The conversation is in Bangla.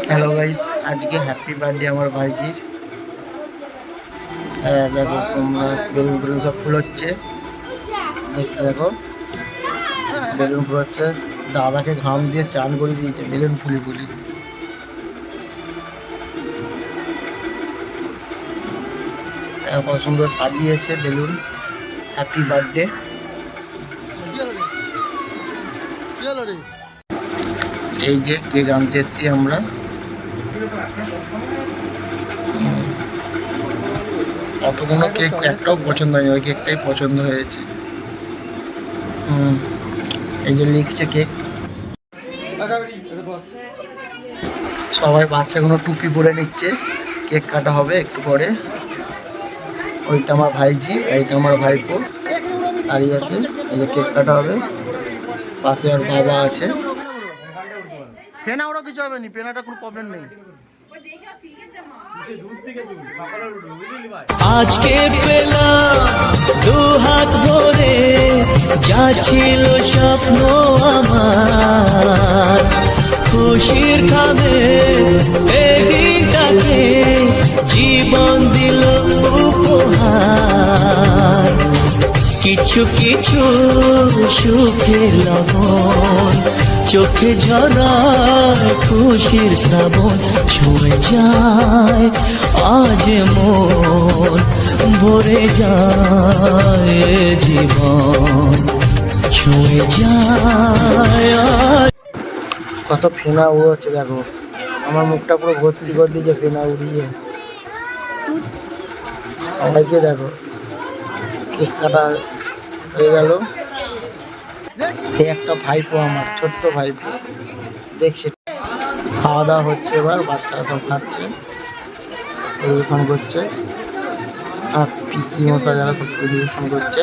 হ্যালো গাইস, আজকে হ্যাপি বার্থডে আমার ভাইজির। দেখো তোমরা, বেলুন বেলুন সব ফুল হচ্ছে, দেখতে দেখো বেলুন ফুল হচ্ছে। দাদাকে ঘাম দিয়ে চান করে দিয়েছে বেলুন ফুলি ফুলি। কত সুন্দর সাজিয়েছে বেলুন। Happy birthday. এই যে কেক আনতে এসছি আমরা। অতগুলো কেক একটাও পছন্দ হয়নি, ওই কেকটাই পছন্দ হয়েছে। এই যে লিখছে কেক। সবাই বাচ্চাগুলো টুপি পরে নিচ্ছে, কেক কাটা হবে একটু পরে। ওইটা আমার ভাইজি, এইটা আমার ভাইপো দাঁড়িয়ে আছে। এই যে কেক কাটা হবে, পাশে আর বাবা আছে। পেনা ওরা কিছু হবে না, পেনাটা কোনো প্রবলেম নেই। আজকে পেলাম দু হাত ভরে যা ছিল স্বপ্ন আমার, খুশির খাবে এই দিনটাকে জীবন দিল উপহার। কিছু কিছু সুখের লবণ চোখে ঝরায় খুশির শ্রাবণ, ছুঁয়ে যায় আজ মন, ভরে যায় জীবন, ছুঁয়ে যায়। কত ফেনা উড়োচ্ছে দেখো, আমার মুখটা পুরো ভর্তি করে দিয়েছে ফেনা উড়িয়ে। সবাইকে দেখো, কেক কাটা হয়ে গেল। এই একটা ভাইপো, আমার ছোট্ট ভাইপো দেখছে। খাওয়া দাওয়া হচ্ছে, এবার বাচ্চারা সব খাচ্ছে, পরিবেশন করছে। আর পিসি মশা যারা সব পরিবেশন করছে।